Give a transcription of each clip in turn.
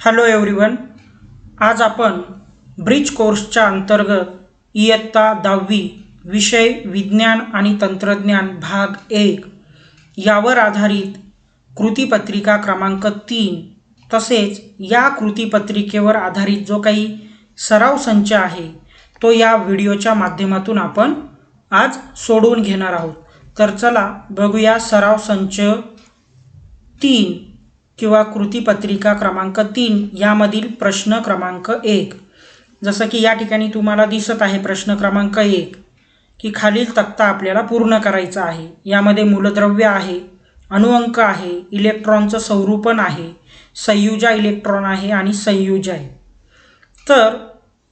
Hello everyone, आज आपण bridge कोर्सच्या अंतर्गत इयत्ता 10वी विषय विज्ञान आणि तंत्रज्ञान भाग 1 यावर आधारित कृतीपत्रिका क्रमांक 3 तसेच या कृतीपत्रिकेवर आधारित जो काही सराव संच आहे तो या व्हिडिओच्या माध्यमातून आपण आज सोडवून घेणार आहोत। तर चला बघूया सराव संच 3 किंवा कृतीपत्रिका क्रमांक 3 यामधील प्रश्न क्रमांक 1। जसं की या ठिकाणी तुम्हाला दिसत आहे प्रश्न क्रमांक 1 की खालील तक्ता आपल्याला पूर्ण करायचा आहे। यामध्ये मूलद्रव्य आहे, अणुअंक आहे, इलेक्ट्रॉनचं संरूपण आहे, संयुजा इलेक्ट्रॉन आहे आणि संयुजा आहे। तर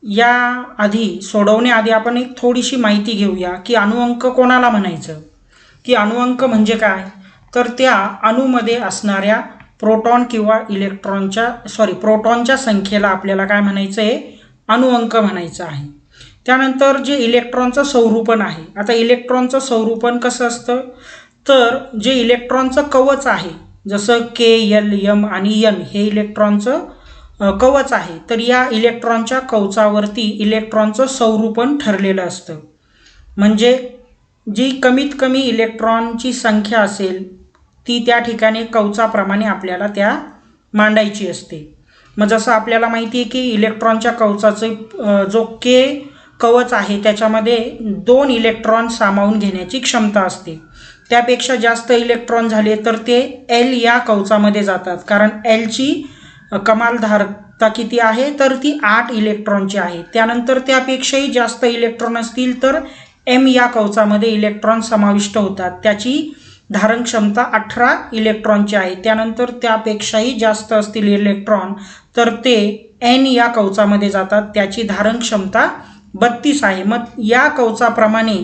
या आधी सोडवण्याआधी आपण एक थोडीशी माहिती घेऊया की अणुअंक कोणाला म्हणायचं, की अणुअंक म्हणजे काय, तर त्या अणूमध्ये असणाऱ्या प्रोटॉन किंवा प्रोटॉनच्या संख्येला आपल्याला काय म्हणायचं आहे, अणुअंक म्हणायचं आहे। त्यानंतर जे इलेक्ट्रॉनचं संरूपण आहे, आता इलेक्ट्रॉनचं संरूपण कसं असतं, तर जे इलेक्ट्रॉनचं कवच आहे जसं के, एल, एम आणि एन हे इलेक्ट्रॉनचं कवच आहे, तर या इलेक्ट्रॉनच्या कवचावरती इलेक्ट्रॉनचं संरूपण ठरलेलं असतं। म्हणजे जी कमीत कमी इलेक्ट्रॉनची संख्या असेल ती त्या ठिकाणी कवचाप्रमाणे आपल्याला त्या मांडायची असते। मग जसं आपल्याला माहिती आहे की इलेक्ट्रॉनच्या कवचाचे जो के कवच आहे त्याच्यामध्ये 2 इलेक्ट्रॉन सामावून घेण्याची क्षमता असते। त्यापेक्षा जास्त इलेक्ट्रॉन झाले तर ते एल या कवचामध्ये जातात, कारण एलची कमाल धारकता किती आहे, तर ती 8 इलेक्ट्रॉनची आहे। त्यानंतर त्यापेक्षाही जास्त इलेक्ट्रॉन असतील तर एम या कवचामध्ये इलेक्ट्रॉन समाविष्ट होतात, त्याची धारण क्षमता 18 इलेक्ट्रॉनची आहे। त्यानंतर त्यापेक्षाही जास्त असतील इलेक्ट्रॉन तर ते एन या कवचामध्ये जातात, त्याची धारण क्षमता 32 आहे। मग या कवचाप्रमाणे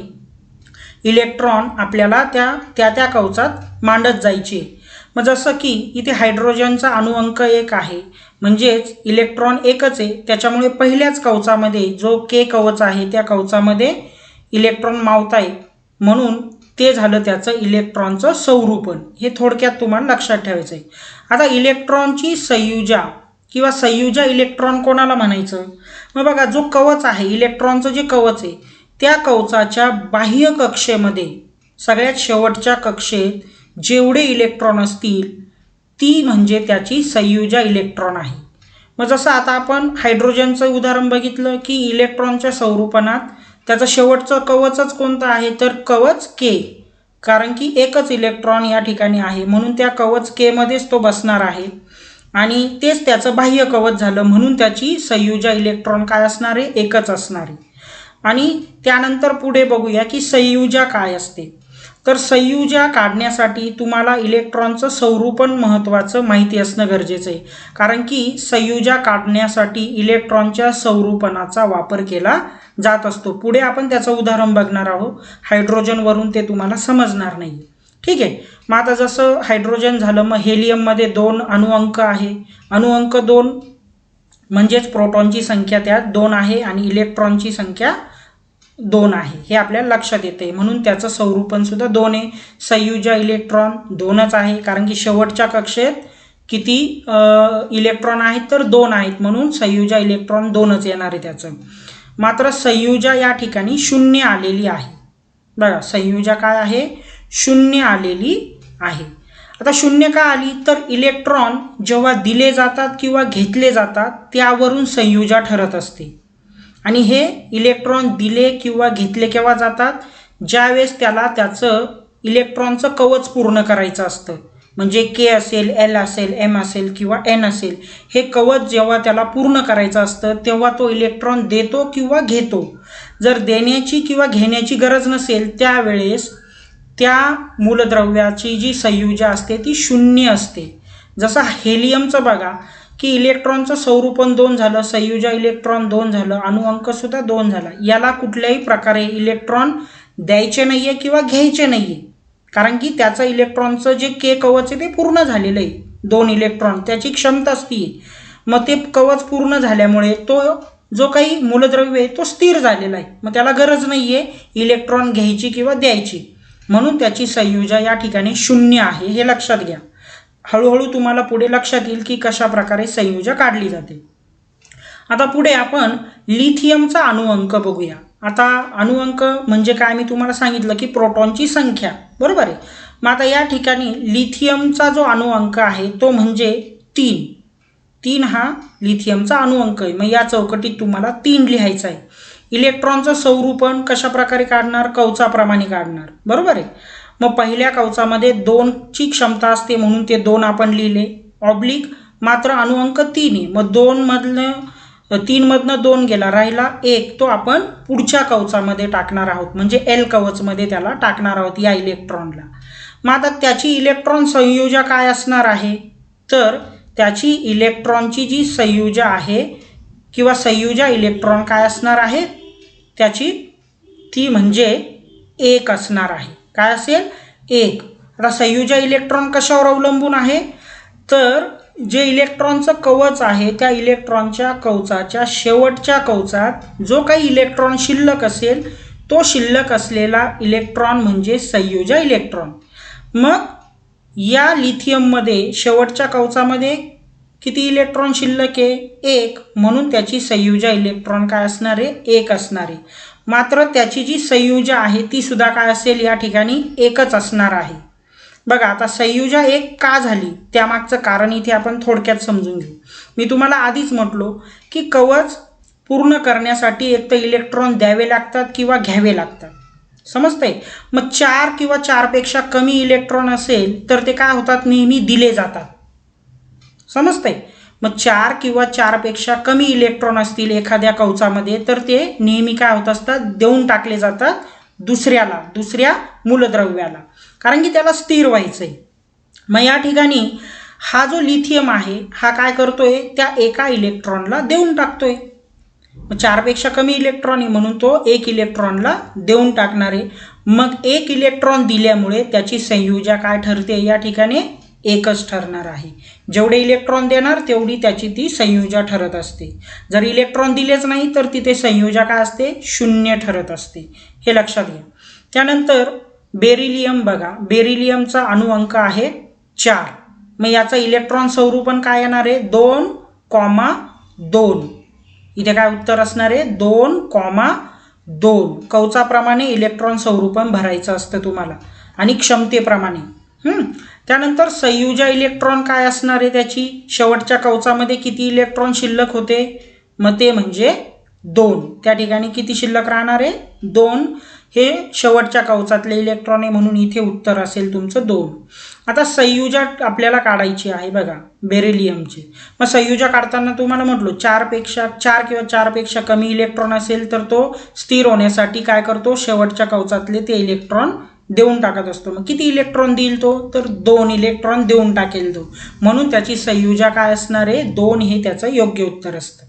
इलेक्ट्रॉन आपल्याला त्या कवचात मांडत जायचे। मग जसं की इथे हायड्रोजनचा अणुअंक 1 आहे, म्हणजेच इलेक्ट्रॉन एकच आहे, त्याच्यामुळे पहिल्याच कवचामध्ये जो के कवच आहे त्या कवचामध्ये इलेक्ट्रॉन मावत आहे, म्हणून ते झालं त्याचं इलेक्ट्रॉनचं संरूपण। हे थोडक्यात तुम्हाला लक्षात ठेवायचं आहे। आता इलेक्ट्रॉनची संयुजा किंवा संयुजा इलेक्ट्रॉन कोणाला म्हणायचं, मग बघा जो कवच आहे इलेक्ट्रॉनचं जे कवच आहे त्या कवचाच्या बाह्य कक्षेमध्ये सगळ्यात शेवटच्या कक्षेत जेवढे इलेक्ट्रॉन असतील ती म्हणजे त्याची संयुजा इलेक्ट्रॉन आहे। मग जसं आता आपण हायड्रोजनचं उदाहरण बघितलं की इलेक्ट्रॉनच्या संरूपणात त्याचं शेवटचं कवचच कोणतं आहे, तर कवच के, कारण की एकच इलेक्ट्रॉन या ठिकाणी आहे म्हणून त्या कवच के मध्येच तो बसणार आहे आणि तेच त्याचं बाह्य कवच झालं, म्हणून त्याची संयुजा इलेक्ट्रॉन काय असणार आहे, एकच असणार आहे। आणि त्यानंतर पुढे बघूया की संयुजा काय असते। तर संयुजा काढण्यासाठी तुम्हाला इलेक्ट्रॉनचं संरूपण महत्त्वाचं माहिती असणं गरजेचं आहे, कारण की संयुजा काढण्यासाठी इलेक्ट्रॉनच्या संरूपणाचा वापर केला जात असतो। पुढे आपण त्याचं उदाहरण बघणार आहोत, हायड्रोजनवरून ते तुम्हाला समजणार नाही, ठीक आहे। मग आता जसं हायड्रोजन झालं, मग हेलियममध्ये 2 अणुअंक आहे, अणुअंक 2 म्हणजेच प्रोटॉनची संख्या त्यात 2 आहे आणि इलेक्ट्रॉनची संख्या 2 आहे, हे आपल्याला लक्षात येते, म्हणून त्याचं संरूपण सुद्धा 2 आहे। संयुजा इलेक्ट्रॉन 2च आहे, कारण की शेवटच्या कक्षेत किती इलेक्ट्रॉन आहेत, तर 2 आहेत, म्हणून संयुजा इलेक्ट्रॉन 2च येणार आहे त्याचं। मात्र संयुजा या ठिकाणी 0 आलेली आहे, बघा संयुजा काय आहे, 0 आलेली आहे। आता 0 का आली, तर इलेक्ट्रॉन जेव्हा दिले जातात किंवा घेतले जातात त्यावरून संयुजा ठरत असते। आणि हे इलेक्ट्रॉन दिले किंवा घेतले केव्हा जातात, ज्यावेळेस त्याला त्याचं इलेक्ट्रॉनचं कवच पूर्ण करायचं असतं, म्हणजे के असेल, एल असेल, एम असेल किंवा एन असेल, हे कवच जेव्हा त्याला पूर्ण करायचं असतं तेव्हा तो इलेक्ट्रॉन देतो किंवा घेतो। जर देण्याची किंवा घेण्याची गरज नसेल त्यावेळेस त्या मूलद्रव्याची जी संयुजा असते ती 0 असते। जसं हेलियमचं बघा की इलेक्ट्रॉनचं संरूपण 2 झालं, संयुजा इलेक्ट्रॉन 2 झालं, अणुअंक सुद्धा 2 झाला, याला कुठल्याही प्रकारे इलेक्ट्रॉन द्यायचे नाही आहे किंवा घ्यायचे नाही आहे, कारण की त्याचं इलेक्ट्रॉनचं जे के कवच आहे ते पूर्ण झालेलं आहे, 2 इलेक्ट्रॉन त्याची क्षमता असते। मग ते कवच पूर्ण झाल्यामुळे तो जो काही मूलद्रव्य आहे तो स्थिर झालेला आहे, मग त्याला गरज नाही आहे इलेक्ट्रॉन घ्यायची किंवा द्यायची, म्हणून त्याची संयुजा या ठिकाणी 0 आहे, हे लक्षात घ्या। हळूहळू तुम्हाला पुढे लक्षात येईल की कशा प्रकारे संयुजा काढली जाते. आता पुढे आपण लिथियमचा अणुअंक बघूया. आता अणुअंक म्हणजे काय, मी तुम्हाला सांगितलं की प्रोटॉनची संख्या, बरोबर आहे. मग आता या ठिकाणी लिथियमचा जो अणुअंक आहे तो म्हणजे 3. 3 हा लिथियमचा अणुअंक आहे. मग या चौकटीत तुम्हाला 3 लिहायचा आहे. इलेक्ट्रॉनचं स्वरूपण कशा प्रकारे काढणार, कवचाप्रमाणे काढणार, बरोबर आहे. मग पहिल्या कवचामध्ये 2ची क्षमता असते म्हणून ते 2 आपण लिहिले, ऑब्लिक मात्र अणुअंक 3 आहे. मग 3 मधनं 2 गेला, राहिला 1, तो आपण पुढच्या कवचामध्ये टाकणार आहोत, म्हणजे एल कवचमध्ये त्याला टाकणार आहोत या इलेक्ट्रॉनला. मग आता त्याची इलेक्ट्रॉन संयुजा काय असणार आहे, तर त्याची इलेक्ट्रॉनची जी संयुजा आहे किंवा संयुजा इलेक्ट्रॉन काय असणार आहे त्याची, ती म्हणजे 1 असणार आहे. काय असेल, 1. आता संयुजा इलेक्ट्रॉन कशावर अवलंबून आहे, तर जे इलेक्ट्रॉनचं कवच आहे त्या इलेक्ट्रॉनच्या कवचाच्या शेवटच्या कवचात जो काही इलेक्ट्रॉन शिल्लक असेल तो शिल्लक असलेला इलेक्ट्रॉन म्हणजे संयुजा इलेक्ट्रॉन. मग या लिथियममध्ये शेवटच्या कवचामध्ये किती इलेक्ट्रॉन शिल्लक आहे, 1, म्हणून त्याची संयुजा इलेक्ट्रॉन काय असणार आहे, 1 असणार आहे. मात्र त्याची जी संयुजा आहे ती सुद्धा काय असेल, या ठिकाणी 1च असणार आहे. बघा आता संयुजा 1 का झाली त्यामागचं कारण इथे आपण थोडक्यात समजून घेऊ. मी तुम्हाला आधीच म्हटलो की कवच पूर्ण करण्यासाठी एक तर इलेक्ट्रॉन द्यावे लागतात किंवा घ्यावे लागतात, समजतंय. मग 4 किंवा 4पेक्षा कमी इलेक्ट्रॉन असेल तर ते काय होतात, नेहमी दिले जातात, समजतंय. मग 4 किंवा 4पेक्षा कमी इलेक्ट्रॉन असतील एखाद्या कवचामध्ये तर ते नेहमी काय होत असतात, देऊन टाकले जातात दुसऱ्या मूलद्रव्याला, कारण की त्याला स्थिर व्हायचंय. मग या ठिकाणी हा जो लिथियम आहे हा काय करतोय, त्या एका इलेक्ट्रॉनला देऊन टाकतोय. 4पेक्षा कमी इलेक्ट्रॉन आहे म्हणून तो 1 इलेक्ट्रॉनला देऊन टाकणार आहे. मग 1 इलेक्ट्रॉन दिल्यामुळे त्याची संयुजा काय ठरते, या ठिकाणी 1च ठरणार आहे. जेवढे इलेक्ट्रॉन देणार तेवढी त्याची ती संयुजा ठरत असते. जर इलेक्ट्रॉन दिलेच नाही तर तिथे संयुजा काय असते, 0 ठरत असते, हे लक्षात घ्या. त्यानंतर बेरिलियम बघा, बेरिलियमचा अणुअंक आहे 4. मग याचा इलेक्ट्रॉन स्वरूपण काय येणार आहे, 2,2. इथे काय उत्तर असणार आहे, 2,2. कवचाप्रमाणे इलेक्ट्रॉन स्वरूपण भरायचं असतं तुम्हाला आणि क्षमतेप्रमाणे. त्यानंतर संयुजा इलेक्ट्रॉन काय असणार आहे, त्याची शेवटच्या कवचामध्ये किती इलेक्ट्रॉन शिल्लक होते, मग ते म्हणजे 2. त्या ठिकाणी किती शिल्लक राहणार आहे, 2. हे शेवटच्या कवचातले इलेक्ट्रॉन आहे म्हणून इथे उत्तर असेल तुमचं 2. आता संयुजा आपल्याला काढायची आहे बघा बेरिलियमची. मग संयुजा काढताना तुम्हाला म्हटलो 4 किंवा 4पेक्षा कमी इलेक्ट्रॉन असेल तर तो स्थिर होण्यासाठी काय करतो, शेवटच्या कवचातले ते इलेक्ट्रॉन देऊन टाकत असतो. मग किती इलेक्ट्रॉन देईल तो, तर 2 इलेक्ट्रॉन देऊन टाकेल तो, म्हणून त्याची संयुजा काय असणार आहे, 2 हे त्याचं योग्य उत्तर असतं.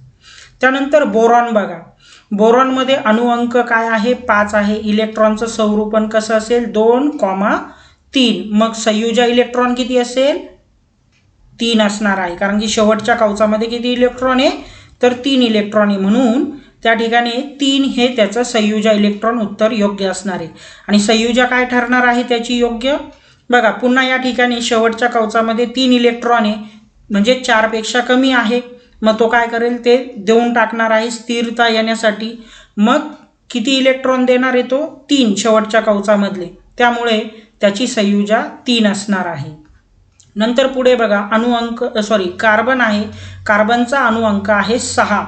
त्यानंतर बोरॉन बघा, बोरॉनमध्ये अणुअंक काय आहे, 5 आहे. इलेक्ट्रॉनचं स्वरूपण कसं असेल, 2,3. मग संयुजा इलेक्ट्रॉन किती असेल, 3 असणार आहे, कारण की शेवटच्या कवचामध्ये किती इलेक्ट्रॉन आहे, तर 3 इलेक्ट्रॉन आहे, म्हणून त्या ठिकाणी 3 हे त्याचं संयुजा इलेक्ट्रॉन उत्तर योग्य असणार आहे. आणि संयुजा काय ठरणार आहे त्याची योग्य, बघा पुन्हा या ठिकाणी शेवटच्या कवचामध्ये 3 इलेक्ट्रॉन आहे म्हणजे 4पेक्षा कमी आहे. मग तो काय करेल, ते देऊन टाकणार आहे स्थिरता येण्यासाठी. मग किती इलेक्ट्रॉन देणार आहे तो, 3 शेवटच्या कवचामधले, त्यामुळे त्याची संयुजा 3 असणार आहे. नंतर पुढे बघा अणुअंक कार्बन आहे, कार्बनचा अणुअंक आहे 6,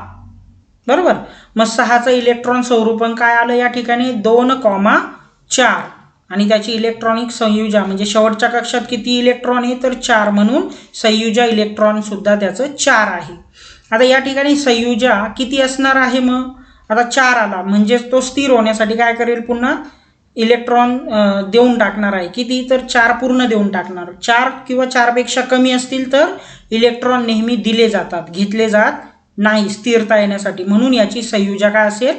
बरोबर. मग 6चं इलेक्ट्रॉन स्वरूपण काय आलं या ठिकाणी, 2,4. आणि त्याची इलेक्ट्रॉनिक संयुजा म्हणजे शेवटच्या कक्षात किती इलेक्ट्रॉन आहे, तर 4, म्हणून संयुजा इलेक्ट्रॉन सुद्धा त्याचं 4 आहे. आता या ठिकाणी संयुजा किती असणार आहे, मग आता 4 आला म्हणजे तो स्थिर होण्यासाठी काय करेल, पुन्हा इलेक्ट्रॉन देऊन टाकणार आहे. किती, तर 4 पूर्ण देऊन टाकणार. 4 किंवा 4पेक्षा कमी असतील तर इलेक्ट्रॉन नेहमी दिले जातात, घेतले जात नाही स्थिरता येण्यासाठी, म्हणून याची संयुजा काय असेल,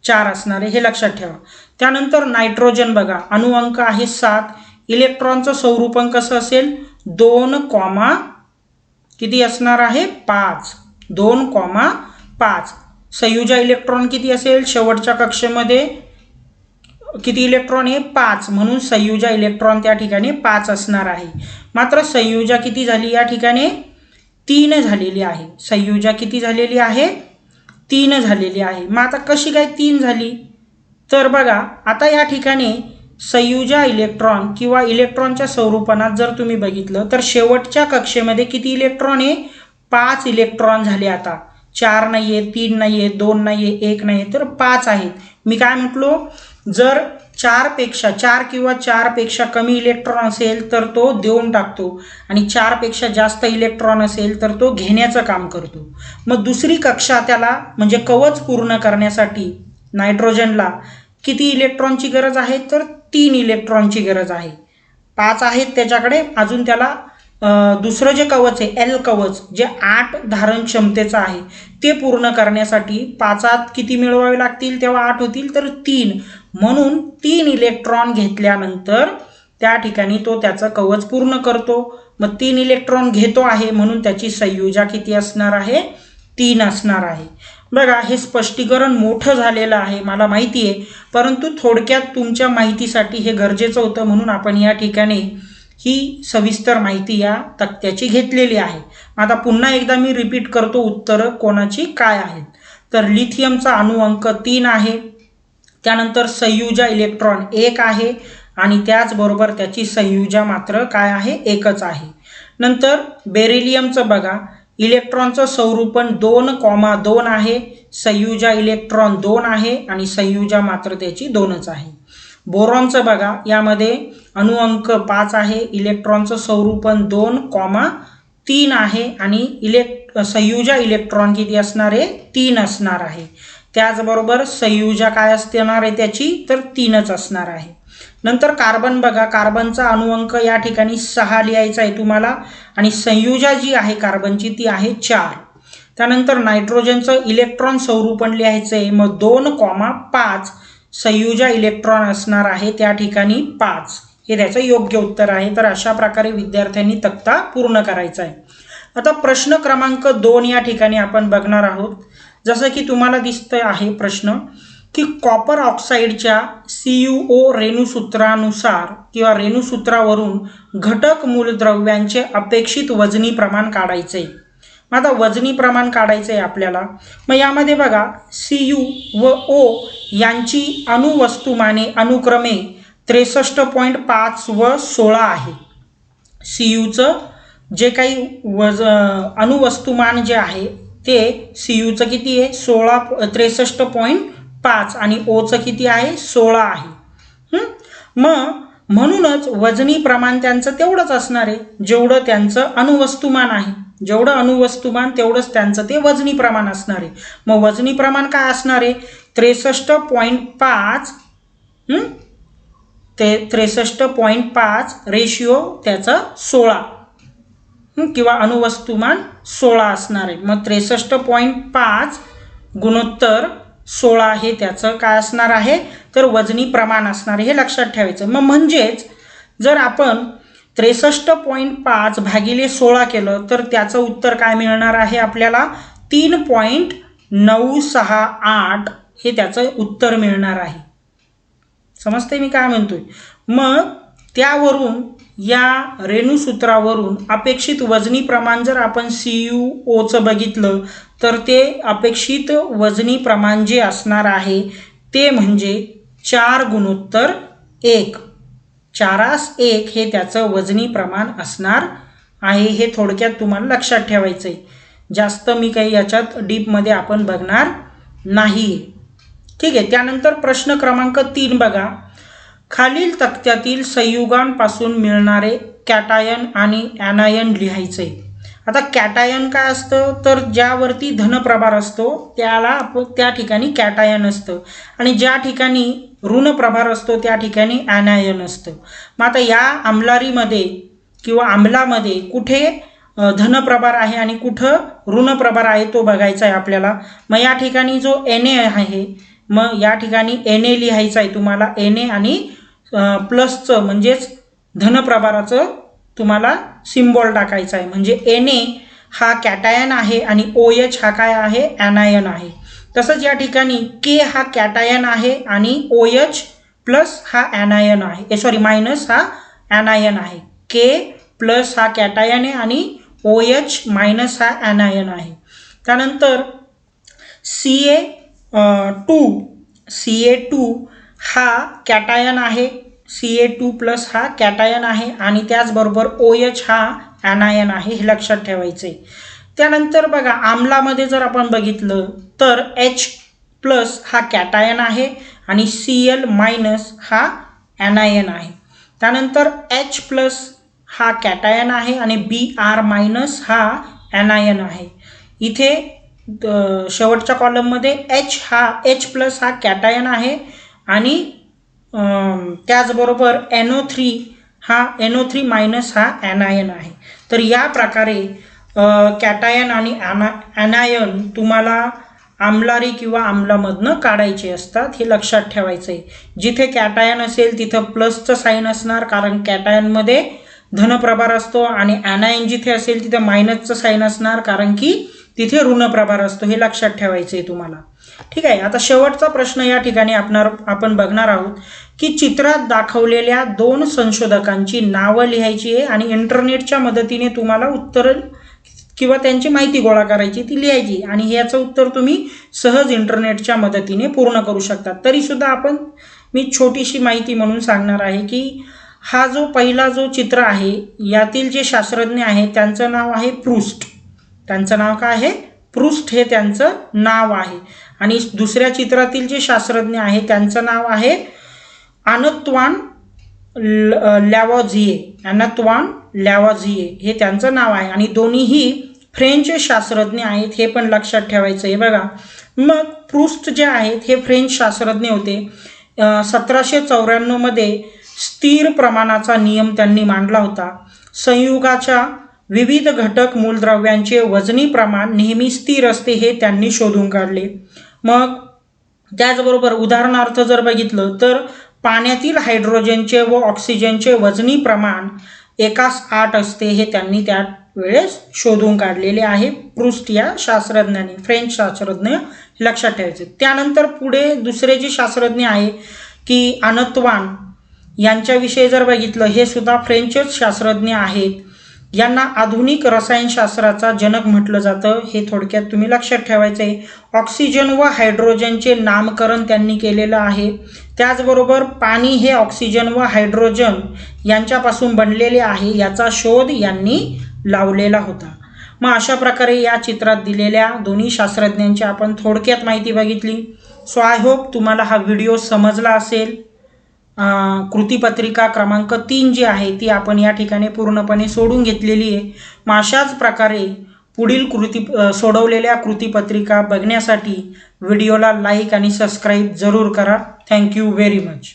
4 असणार आहे, हे लक्षात ठेवा. त्यानंतर नायट्रोजन बघा, अणुअंक आहे 7. इलेक्ट्रॉनचं स्वरूपण कसं असेल, 2, किती असणार आहे, 5. 2,5. संयुजा इलेक्ट्रॉन किती असेल, शेवटच्या कक्षेमध्ये किती इलेक्ट्रॉन आहे 5, म्हणून संयुजा इलेक्ट्रॉन त्या ठिकाणी 5 असणार आहे. मात्र संयुजा किती झाली या ठिकाणी 3 झालेली आहे. संयुजा किती झालेली आहे 3 झालेली आहे. मग आता कशी काय 3 झाली तर बघा आता या ठिकाणी संयुजा इलेक्ट्रॉन किंवा इलेक्ट्रॉनच्या स्वरूपात जर तुम्ही बघितलं तर शेवटच्या कक्षेमध्ये किती इलेक्ट्रॉन आहे 5 इलेक्ट्रॉन झाले. आता 4 नाही आहे, 3 नाही आहे, 2 नाही आहे, 1 नाही आहे, तर 5 आहेत. मी काय म्हटलो जर 4 किंवा 4 पेक्षा कमी इलेक्ट्रॉन असेल तर तो देऊन टाकतो आणि 4 पेक्षा जास्त इलेक्ट्रॉन असेल तर तो घेण्याचं काम करतो. मग दुसरी कक्षा त्याला म्हणजे कवच पूर्ण करण्यासाठी नायट्रोजनला किती इलेक्ट्रॉनची गरज आहे तर 3 इलेक्ट्रॉनची गरज आहे. 5 आहेत त्याच्याकडे, अजून त्याला दुसरं जे कवच आहे एल कवच जे 8 धारण क्षमतेचं आहे ते पूर्ण करण्यासाठी 5आत किती मिळवावे लागतील तेव्हा 8 होतील तर 3, म्हणून 3 इलेक्ट्रॉन घेतल्यानंतर त्या ठिकाणी तो त्याचं कवच पूर्ण करतो. मग 3 इलेक्ट्रॉन घेतो आहे म्हणून त्याची संयुजा किती असणार आहे 3 असणार आहे. बघा हे स्पष्टीकरण मोठं झालेलं आहे मला माहिती आहे, परंतु थोडक्यात तुमच्या माहितीसाठी हे गरजेचं होतं म्हणून आपण या ठिकाणी ही सविस्तर माहिती या तक्त्याची घेतलेली आहे. आता पुन्हा एकदा मी रिपीट करतो उत्तरं कोणाची काय आहेत. तर लिथियमचा अणुअंक 3 आहे, त्यानंतर संयुजा इलेक्ट्रॉन 1 आहे आणि त्याचबरोबर त्याची संयुजा मात्र काय आहे 1च आहे. नंतर बेरिलियमचं बघा इलेक्ट्रॉनचं स्वरूपण 2,2 आहे, संयुजा इलेक्ट्रॉन 2 आहे आणि संयुजा मात्र त्याची 2च आहे. बोरॉनचं बघा यामध्ये अणुअंक 5 आहे, इलेक्ट्रॉनचं स्वरूपण 2,3 आहे आणि संयुजा इलेक्ट्रॉन किती असणार आहे 3 असणार आहे. त्याचबरोबर संयुजा काय असणार आहे त्याची तर 3च असणार आहे. नंतर कार्बन बघा कार्बनचा अणुअंक या ठिकाणी 6 लिहायचा आहे तुम्हाला आणि संयुजा जी आहे कार्बनची ती आहे 4. त्यानंतर नायट्रोजनचं इलेक्ट्रॉन स्वरूपण लिहायचं आहे, मग 2,5 संयुजा इलेक्ट्रॉन असणार आहे त्या ठिकाणी 5, हे त्याचं योग्य उत्तर आहे. तर अशा प्रकारे विद्यार्थ्यांनी तक्ता पूर्ण करायचा आहे. आता प्रश्न क्रमांक 2 या ठिकाणी आपण बघणार आहोत. जसं की तुम्हाला दिसतं आहे प्रश्न की कॉपर ऑक्साईडच्या CuO रेणुसूत्रानुसार किंवा रेणुसूत्रावरून घटक मूलद्रव्यांचे अपेक्षित वजनी प्रमाण काढायचे. मग आता वजनी प्रमाण काढायचं आहे आपल्याला. मग यामध्ये बघा Cu व O यांची अणुवस्तुमाने अनुक्रमे 63.5 व 16 आहे. Cuचं जे काही अणुवस्तुमान जे आहे ते Cuचं किती आहे 63.5 आणि Oचं किती आहे 16 आहे. मग म्हणूनच वजनी प्रमाण त्यांचं तेवढंच असणार आहे जेवढं त्यांचं अणुवस्तुमान आहे. जेवढं अणुवस्तुमान तेवढंच त्यांचं ते वजनी प्रमाण असणार आहे. मग वजनी प्रमाण काय असणार आहे 63.5 ते 63.5 रेशिओ त्याचं 16 किंवा अणुवस्तुमान 16 असणार आहे. मग 63.5 गुणोत्तर 16 हे त्याचं काय असणार आहे तर वजनी प्रमाण असणार आहे, हे लक्षात ठेवायचं. मग म्हणजेच जर आपण 63.5 भागिले 16 केलं तर त्याचं उत्तर काय मिळणार आहे आपल्याला 3.968 हे त्याचं उत्तर मिळणार आहे. समजते मी काय म्हणतोय. मग त्यावरून या रेणुसूत्रावरून अपेक्षित वजनी प्रमाण जर आपण CuOचं बघितलं तर ते अपेक्षित वजनी प्रमाण जे असणार आहे ते म्हणजे 4 गुणोत्तर 1, 4:1 हे त्याचं वजनी प्रमाण असणार आहे. हे थोडक्यात तुम्हाला लक्षात ठेवायचं आहे. जास्त मी काही याच्यात डीपमध्ये आपण बघणार नाही. ठीक आहे. त्यानंतर प्रश्न क्रमांक 3 बघा खालील तक्त्यातील संयुगांपासून मिळणारे कॅटायन आणि ॲनायन लिहायचे. आता कॅटायन काय असतं तर ज्यावरती धनप्रभार असतो त्याला त्या ठिकाणी कॅटायन असतं आणि ज्या ठिकाणी ऋणप्रभार असतो त्या ठिकाणी ॲनायन असतं. मग आता या आम्लारीमध्ये किंवा आम्लामध्ये कुठे धनप्रभार आहे आणि कुठं ऋणप्रभार आहे तो बघायचा आहे आपल्याला. मग या ठिकाणी जो Na आहे मग या ठिकाणी Na लिहायचं आहे तुम्हाला. Na आणि प्लसचं म्हणजेच धनप्रभाराचं तुम्हाला सिम्बॉल टाकायचा आहे. म्हणजे Na हा कॅटायन आहे आणि OH हा काय आहे ॲनायन आहे. तसंच या ठिकाणी K हा कॅटायन आहे आणि OH प्लस हा ॲनायन आहे, सॉरी मायनस हा ॲनायन आहे. के प्लस हा कॅटायन आहे आणि OH मायनस हा ॲनायन आहे. त्यानंतर Ca2 हा कॅटायन आहे, Ca2 प्लस हा कॅटायन आहे आणि त्याचबरोबर OH हा ॲनायन आहे, हे लक्षात ठेवायचं आहे. त्यानंतर बघा आम्लामध्ये जर आपण बघितलं तर H प्लस हा कॅटायन आहे आणि Cl मायनस हा ॲनायन आहे. त्यानंतर H प्लस हा कॅटायन आहे आणि Br मायनस हा ॲनायन आहे. इथे शेवटच्या कॉलममध्ये H प्लस हा कॅटायन आहे आणि त्याचबरोबर NO3 मायनस हा ॲनायन आहे. तर या प्रकारे कॅटायन आणि ॲनायन तुम्हाला आम्लारी किंवा आम्लामधनं काढायचे असतात, हे लक्षात ठेवायचं आहे. जिथे कॅटायन असेल तिथं प्लसचं साईन असणार, कारण कॅटायनमध्ये धनप्रभार असतो, आणि ॲनायन जिथे असेल तिथे मायनसचं साईन असणार, कारण की तिथे ऋणप्रभार असतो, हे लक्षात ठेवायचं आहे तुम्हाला. ठीक आहे. आता शेवटचा प्रश्न या ठिकाणी आपण बघणार आहोत की चित्रात दाखवलेल्या 2 संशोधकांची नावं लिहायची आहे आणि इंटरनेटच्या मदतीने तुम्हाला उत्तर किंवा त्यांची माहिती गोळा करायची, ती लिहायची आणि याचं उत्तर तुम्ही सहज इंटरनेटच्या मदतीने पूर्ण करू शकता. तरीसुद्धा मी छोटीशी माहिती म्हणून सांगणार आहे की हा जो पहिला जो चित्र आहे यातील जे शास्त्रज्ञ आहे त्यांचं नाव आहे प्रूस्ट. त्यांचं नाव काय आहे? प्रूस्ट हे त्यांचं नाव आहे. आणि दुसऱ्या चित्रातील जे शास्त्रज्ञ आहे त्यांचं नाव आहे आनत्वान लॅवॉझिये हे त्यांचं नाव आहे आणि दोन्हीही फ्रेंच शास्त्रज्ञ आहेत, हे पण लक्षात ठेवायचं आहे. बघा मग प्रूस्ट जे आहेत हे फ्रेंच शास्त्रज्ञ होते. 1794 मध्ये स्थिर प्रमाणाचा नियम त्यांनी मांडला होता. संयुगाच्या विविध घटक मूलद्रव्यांचे वजनी प्रमाण नेहमी स्थिर असते हे त्यांनी शोधून काढले. मग त्याचबरोबर उदाहरणार्थ जर बघितलं तर पाण्यातील हायड्रोजनचे व ऑक्सिजनचे वजनी प्रमाण 1:8 असते, हे त्यांनी त्या वेळेस शोधून काढलेले आहे प्रूस्ट या शास्त्रज्ञांनी, फ्रेंच शास्त्रज्ञ, लक्षात ठेवायचे. त्यानंतर पुढे दुसरे जे शास्त्रज्ञ आहे की आनत्वान यांच्याविषयी जर बघितलं, हे सुद्धा फ्रेंचच शास्त्रज्ञ आहेत. यांना आधुनिक रसायनशास्त्राचा जनक म्हटलं जातं, हे थोडक्यात तुम्ही लक्षात ठेवायचं आहे. ऑक्सिजन व हायड्रोजनचे नामकरण त्यांनी केलेलं आहे. त्याचबरोबर पाणी हे ऑक्सिजन व हायड्रोजन यांच्यापासून बनलेले आहे याचा शोध यांनी लावलेला होता. मग अशा प्रकारे या चित्रात दिलेल्या दोन्ही शास्त्रज्ञांची आपण थोडक्यात माहिती बघितली. सो आय होप तुम्हाला हा व्हिडिओ समजला असेल. कृतीपत्रिका क्रमांक 3 जी आहे ती आपण या ठिकाणी पूर्णपणे सोडून घेतलेली आहे. मग अशाच प्रकारे पुढील सोडवलेल्या कृतीपत्रिका बघण्यासाठी व्हिडिओला लाईक आणि सबस्क्राईब जरूर करा. Thank you very much.